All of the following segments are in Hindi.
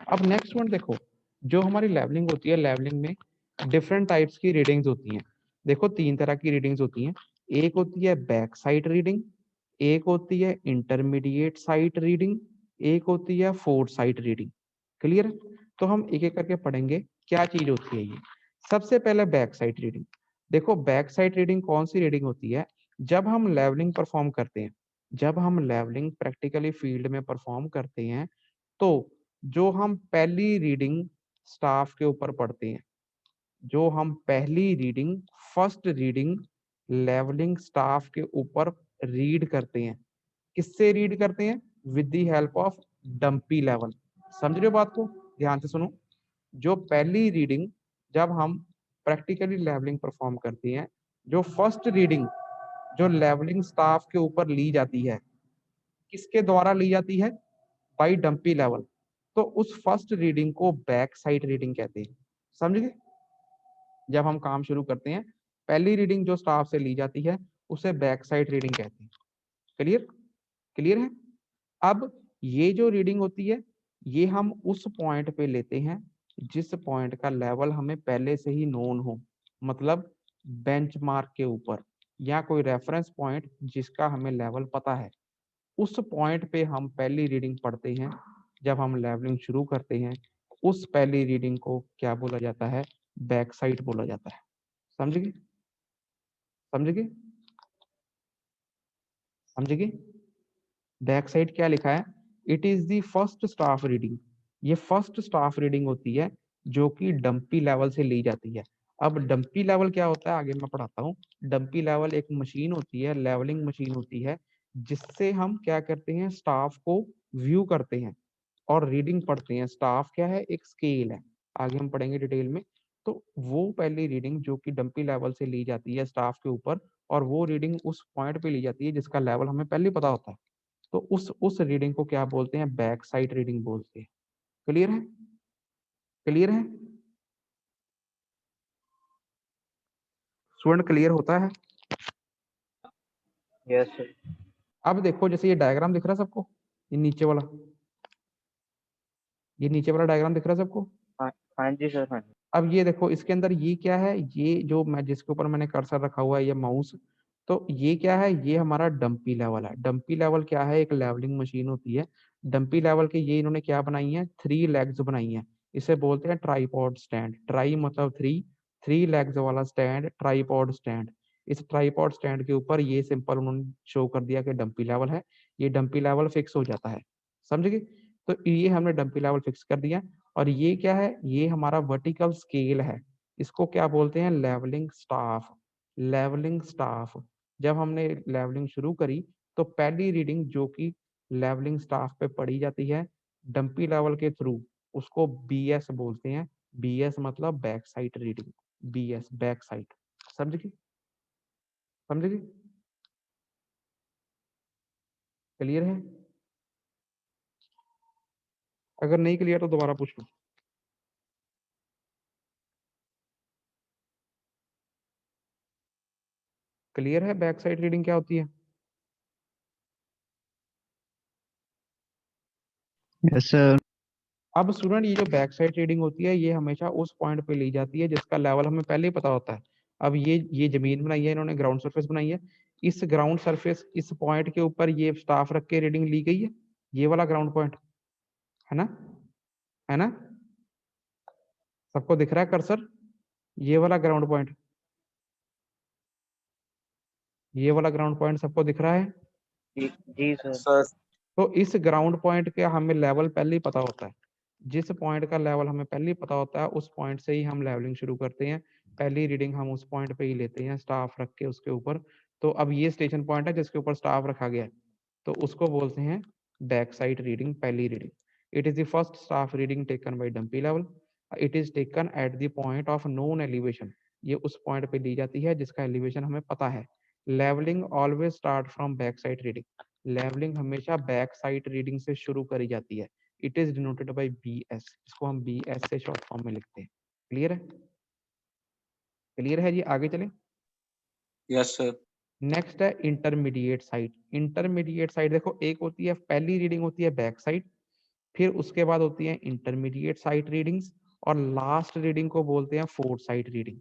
अब नेक्स्ट वन देखो, जो हमारी लेवलिंग होती है, लेवलिंग में डिफरेंट टाइप्स की रीडिंग्स होती हैं। देखो 3 तरह की रीडिंग्स होती हैं। एक होती है बैक साइड रीडिंग, एक होती है इंटरमीडिएट साइट रीडिंग, एक होती है फोर्थ साइट रीडिंग। क्लियर है? तो हम एक एक करके पढ़ेंगे क्या चीज होती है ये। सबसे पहले बैक साइड रीडिंग। देखो बैक साइड रीडिंग कौन सी रीडिंग होती है? जब हम लेवलिंग परफॉर्म करते हैं, जब हम लेवलिंग प्रैक्टिकली फील्ड में परफॉर्म करते हैं, तो जो हम पहली रीडिंग स्टाफ के ऊपर पढ़ते हैं, जो हम पहली reading, first reading levelling staff के ऊपर रीड करते हैं, किससे रीड करते हैं? With the help of dumpy level. समझ रहे हो बात को? ध्यान से सुनो। जो पहली रीडिंग जब हम प्रैक्टिकली लेवलिंग परफॉर्म करते हैं, जो फर्स्ट रीडिंग जो लेवलिंग स्टाफ के ऊपर ली जाती है, किसके द्वारा ली जाती है? By dumpy level. तो उस फर्स्ट रीडिंग को बैक साइड रीडिंग कहते हैं। समझ गए? जब हम काम शुरू करते हैं, पहली रीडिंग जो स्टाफ से ली जाती है उसे बैक साइड रीडिंग कहते हैं। क्लियर? क्लियर है? अब ये जो रीडिंग होती है, ये हम उस पॉइंट पे लेते हैं जिस पॉइंट का लेवल हमें पहले से ही नोन हो, मतलब बेंचमार्क के ऊपर, या कोई रेफरेंस पॉइंट जिसका हमें लेवल पता है, उस पॉइंट पे हम पहली रीडिंग पढ़ते हैं। जब हम लेवलिंग शुरू करते हैं, उस पहली रीडिंग को क्या बोला जाता है? बैक साइड बोला जाता है। समझ गए? समझ गए? समझ गए? बैक साइड क्या लिखा है? It is the first staff reading. ये फर्स्ट स्टाफ रीडिंग होती है जो कि डंपी लेवल से ली जाती है। अब डंपी लेवल क्या होता है आगे मैं पढ़ाता हूँ। डंपी लेवल एक मशीन होती है, लेवलिंग मशीन होती है, जिससे हम क्या करते हैं? स्टाफ को व्यू करते हैं और रीडिंग पढ़ते हैं। स्टाफ क्या है? एक स्केल है, आगे हम पढ़ेंगे डिटेल में। तो वो पहली रीडिंग जो कि डंपी लेवल से ली जाती है स्टाफ के ऊपर, और वो रीडिंग उस पॉइंट पे ली जाती है जिसका लेवल हमें पहले ही पता होता है, तो उस रीडिंग को क्या बोलते हैं? बैक साइड रीडिंग बोलते हैं। क्लियर है? क्लियर है? स्टूडेंट क्लियर होता है? Yes sir. अब देखो, जैसे ये डायग्राम दिख रहा है सबको, ये नीचे वाला, ये नीचे वाला डायग्राम दिख रहा है सबको? हाँ हाँ जी सर, हाँ जी। अब ये देखो, इसके अंदर ये क्या है? ये जो मैं जिसके ऊपर मैंने कर्सर रखा हुआ है, ये माउस, तो ये क्या है? ये हमारा डंपी लेवल है। डंपी लेवल क्या है? एक लेवलिंग मशीन होती है। डंपी लेवल के ये इन्होंने क्या बनाई है? 3 लेग्स बनाई है। इसे बोलते हैं ट्राईपॉड स्टैंड। ट्राई मतलब 3, 3 लेग्स वाला स्टैंड, ट्राईपॉड स्टैंड। इस ट्राईपॉड स्टैंड के ऊपर ये सिंपल उन्होंने शो कर दिया कि डंपी लेवल है। ये डंपी लेवल फिक्स हो जाता है। समझ गए? तो ये हमने डंपी लेवल फिक्स कर दिया। और ये क्या है? ये हमारा वर्टिकल स्केल है। इसको क्या बोलते हैं? Levelling staff. Levelling staff. जब हमने लेवलिंग शुरू करी, तो पहली रीडिंग जो कि लेवलिंग स्टाफ पे पढ़ी जाती है डंपी लेवल के थ्रू, उसको बीएस बोलते हैं। बीएस मतलब back side reading. BS back side. समझ गए? समझ गए? क्लियर है? अगर नहीं क्लियर तो दोबारा पूछ लो। क्लियर है बैक साइड रीडिंग क्या होती है? Yes sir. अब स्टूडेंट, ये जो बैक साइड रीडिंग होती है, ये हमेशा उस पॉइंट पे ली जाती है जिसका लेवल हमें पहले ही पता होता है। अब ये जमीन बनाई है इन्होंने, ग्राउंड सरफेस बनाई है। इस ग्राउंड सरफेस, इस पॉइंट के ऊपर ये स्टाफ रख के रीडिंग ली गई है। ये वाला ग्राउंड पॉइंट है ना? है ना? सबको दिख रहा है कर्सर? ये वाला ग्राउंड पॉइंट, ये वाला ग्राउंड पॉइंट सबको दिख रहा है? जी सर। तो इस ग्राउंड पॉइंट के हमें लेवल पहले ही पता होता है। जिस पॉइंट का लेवल हमें पहले ही पता होता है, उस पॉइंट से ही हम लेवलिंग शुरू करते हैं। पहली रीडिंग हम उस पॉइंट पे ही लेते हैं, स्टाफ रख के उसके ऊपर। तो अब ये स्टेशन पॉइंट है जिसके ऊपर स्टाफ रखा गया है, तो उसको बोलते हैं बैक साइड रीडिंग, पहली reading. It is the first staff reading taken by dumpy level. It is taken at the point of known elevation. ये उस पॉइंट पे ली जाती है जिसका एलिवेशन हमें पता है। Levelling always start from back side reading. Levelling हमेशा बैक साइड रीडिंग से शुरू करी जाती है। It is denoted by B S. इसको हम बी एस से शॉर्ट फॉर्म में लिखते हैं। क्लियर है? क्लियर है जी? आगे चले। Yes sir. नेक्स्ट है इंटरमीडिएट साइड। इंटरमीडिएट साइड देखो, एक होती है पहली रीडिंग होती है बैक साइड, फिर उसके बाद होती है इंटरमीडिएट साइट रीडिंग्स, और लास्ट रीडिंग को बोलते हैं फोर साइट रीडिंग।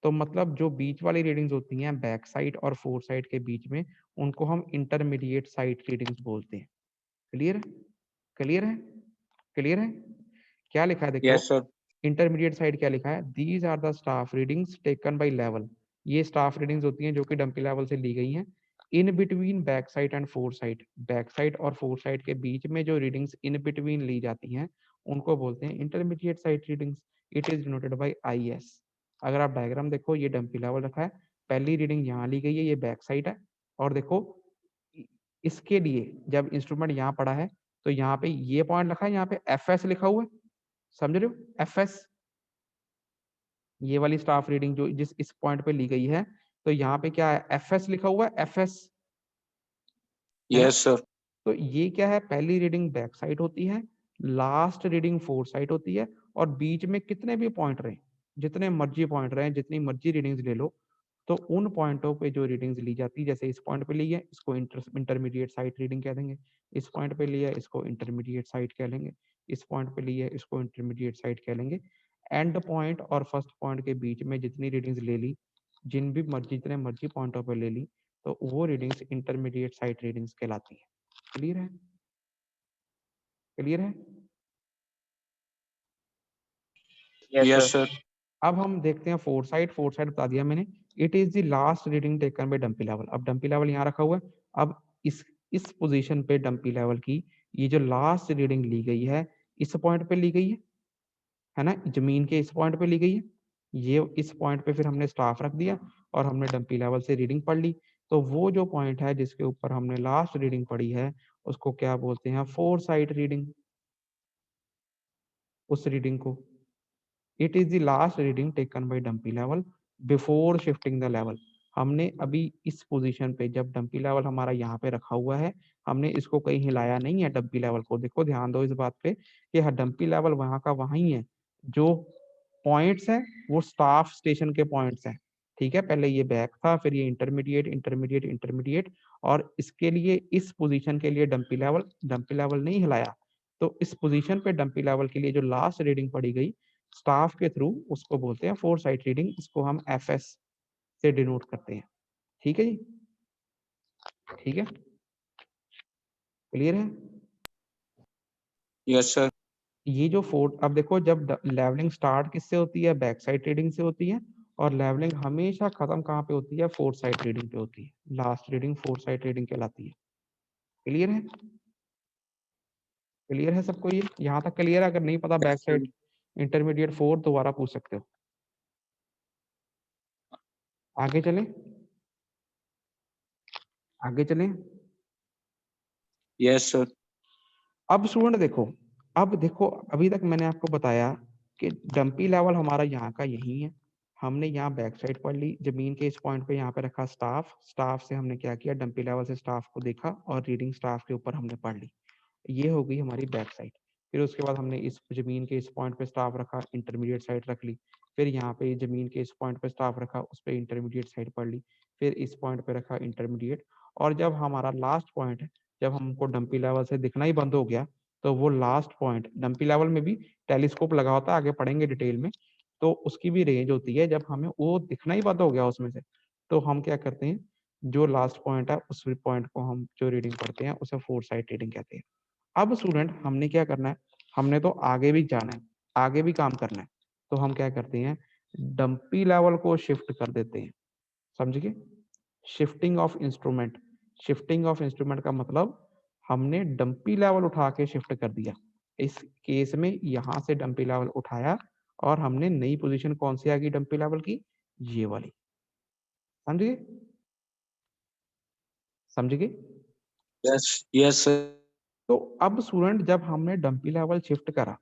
तो मतलब जो बीच वाली रीडिंग्स होती हैं बैक साइड और फोर साइड के बीच में, उनको हम इंटरमीडिएट साइट रीडिंग्स बोलते हैं। क्लियर है? क्लियर है? क्लियर है? क्या लिखा है देखो, यस सर। इंटरमीडिएट साइड क्या लिखा है, these are the staff readings taken by level. ये स्टाफ रीडिंग्स होती हैं जो कि डंपी लेवल से ली गई हैं। In between back side and four side, back side और फोर साइड के बीच में जो रीडिंग्स इन बिटवीन ली जाती हैं उनको बोलते हैं intermediate side readings. It is denoted bye IS। अगर आप डायग्राम देखो, ये डंपी लेवल रखा है, पहली रीडिंग यहाँ ली गई है, ये बैक साइड है, और देखो इसके लिए जब इंस्ट्रूमेंट यहाँ पड़ा है तो यहाँ पे ये पॉइंट रखा है, यहाँ पे FS लिखा हुआ है, समझ रहे हो? FS, ये वाली स्टाफ रीडिंग जो जिस इस पॉइंट पे ली गई है, तो यहाँ पे क्या है, FS लिखा हुआ है, FS, है ना? Yes sir. तो ये क्या है, पहली रीडिंग बैक साइड होती है, लास्ट रीडिंग फोर साइड होती है, और बीच में कितने भी पॉइंट रहे, जितने मर्जी पॉइंट रहे, जितनी मर्जी रीडिंग्स ले लो, तो उन पॉइंटों पे जो रीडिंग्स ली जाती है, जैसे इस पॉइंट पे ली है, इसको इंटरमीडिएट साइट रीडिंग कह देंगे, इस पॉइंट पे लिया इसको इंटरमीडिएट साइट कह लेंगे, इस पॉइंट पे लिया इसको इंटरमीडिएट साइट कह लेंगे। एंड पॉइंट और फर्स्ट पॉइंट के बीच में जितनी रीडिंग्स ले ली, जितने मर्जी पॉइंटों पे ले ली, तो वो रीडिंग्स इंटरमीडिएट साइट रीडिंग्स कहलाती है। क्लियर है? क्लियर है? Yes sir. अब हम देखते हैं फोर साइड। फोर साइड बता दिया मैंने, it is the last reading taken by dumpy level. अब डंपी लेवल यहाँ रखा हुआ है, अब इस पोजीशन पे डंपी लेवल की ये जो लास्ट रीडिंग ली गई है, इस पॉइंट पे ली गई है ना, जमीन के इस पॉइंट पे ली गई है, ये इस पॉइंट पे फिर हमने स्टाफ रख दिया और हमने डंपी लेवल से रीडिंग पढ़ ली। तो वो जो पॉइंट है जिसके ऊपर हमने लास्ट रीडिंग पढ़ी है, उसको क्या बोलते हैं, फोर साइड रीडिंग। उस रीडिंग को, it is the last reading taken by dumpy level before shifting the level. हमने अभी इस पोजीशन पे, जब डंपी लेवल हमारा यहाँ पे रखा हुआ है, हमने इसको कहीं हिलाया नहीं है डंपी लेवल को। देखो ध्यान दो इस बात पे कि डंपी लेवल वहां का वहां ही है, जो पॉइंट्स है वो स्टाफ स्टेशन के पॉइंट्स हैं। ठीक है, पहले ये बैक था, फिर ये इंटरमीडिएट इंटरमीडिएट इंटरमीडिएट, और इसके लिए इस पोजीशन के लिए डंपी लेवल नहीं हिलाया। तो इस पोजीशन पे डंपी लेवल के लिए जो लास्ट रीडिंग पड़ी गई स्टाफ के थ्रू, उसको बोलते हैं फोर साइट रीडिंग। इसको हम FS से डिनोट करते हैं। ठीक है जी? ठीक है, क्लियर है? Yes sir. ये जो फोर, अब देखो जब लेवलिंग स्टार्ट किससे होती है, बैक साइड रीडिंग से होती है, और लेवलिंग हमेशा खत्म कहाँ पे होती है, फोर साइड रीडिंग पे होती है। Last reading four side reading कहलाती है। क्लियर है? क्लियर है सबको? ये यहाँ तक क्लियर है? अगर नहीं पता बैक साइड इंटरमीडिएट फोर, दोबारा पूछ सकते हो। आगे चले, आगे चले। Yes sir. अब स्टूडेंट देखो, अब देखो, अभी तक मैंने आपको बताया कि डंपी लेवल हमारा यहाँ का यही है। हमने यहाँ बैक साइड पढ़ ली, जमीन के इस पॉइंट पे यहाँ पे रखा स्टाफ, स्टाफ से हमने क्या किया, डंपी लेवल से स्टाफ को देखा और रीडिंग स्टाफ के ऊपर हमने पढ़ ली। ये हो गई हमारी बैक साइड। फिर उसके बाद हमने इस जमीन के इस पॉइंट पे स्टाफ रखा, इंटरमीडिएट साइड रख ली। फिर यहाँ पे जमीन के इस पॉइंट पे स्टाफ रखा, उस पर इंटरमीडिएट साइड पढ़ ली। फिर इस पॉइंट पे रखा इंटरमीडिएट, और जब हमारा लास्ट पॉइंट है, जब हमको डंपी लेवल से दिखना ही बंद हो गया, तो वो लास्ट पॉइंट डंपी लेवल में भी टेलीस्कोप लगा होता है, आगे पढ़ेंगे डिटेल में, तो उसकी भी रेंज होती है। जब हमें वो दिखना ही बंद हो गया उसमें से, तो हम क्या करते हैं, जो लास्ट पॉइंट है उस पॉइंट को हम जो रीडिंग पढ़ते हैं उसे फोर साइड रीडिंग कहते हैं। अब स्टूडेंट हमने क्या करना है, हमने तो आगे भी जाना है, आगे भी काम करना है, तो हम क्या करते हैं, डंपी लेवल को शिफ्ट कर देते हैं। समझ गए? Shifting of instrument. Shifting of instrument का मतलब हमने डंपी लेवल उठा के शिफ्ट कर दिया। इस केस में यहां से डंपी लेवल उठाया और हमने नई पोजीशन कौन सी आ गई डंपी लेवल की, ये वाली। समझ गए? समझ गए? Yes yes sir. तो अब स्टूडेंट जब हमने डंपी लेवल शिफ्ट करा,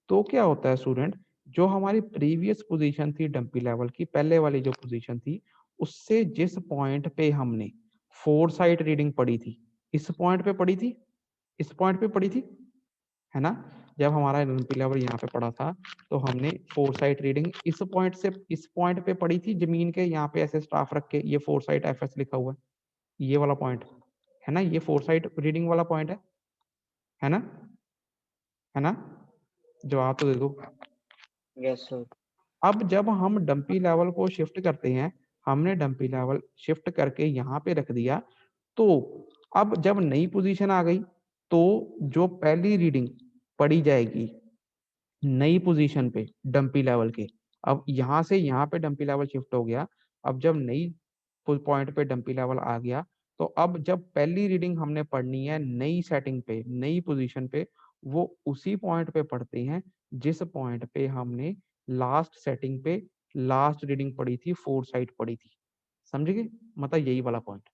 तो क्या होता है स्टूडेंट, जो हमारी प्रीवियस पोजीशन थी डंपी लेवल की, पहले वाली जो पोजीशन थी, उससे जिस पॉइंट पे हमने फोर साइड रीडिंग पड़ी थी, इस पॉइंट पे पड़ी थी, इस पॉइंट पे पड़ी थी, है ना? जब हमारा डंपी लेवल यहाँ पे पड़ा था, तो हमने फोर साइड रीडिंग इस पॉइंट से इस पॉइंट पे पड़ी थी, जमीन के यहाँ पे ऐसे स्टाफ रख के, ये फोर साइड FS लिखा हुआ है, ये वाला पॉइंट है ना, ये फोर साइड रीडिंग वाला पॉइंट है ना? है ना? जवाब तो दे दो। Yes sir. अब जब हम डंपी लेवल को शिफ्ट करते हैं, हमने डंपी लेवल शिफ्ट करके यहाँ पे रख दिया, तो अब जब नई पोजीशन आ गई तो जो पहली रीडिंग पड़ी जाएगी नई पोजीशन पे डंपी लेवल के, अब यहाँ से यहाँ पे डंपी लेवल शिफ्ट हो गया। अब जब नई पॉइंट पे डंपी लेवल आ गया, तो अब जब पहली रीडिंग हमने पढ़नी है नई सेटिंग पे, नई पोजीशन पे, वो उसी पॉइंट पे पढ़ते हैं जिस पॉइंट पे हमने लास्ट सेटिंग पे लास्ट रीडिंग पढ़ी थी, फोर साइड पढ़ी थी। समझ गए? मतलब यही वाला पॉइंट।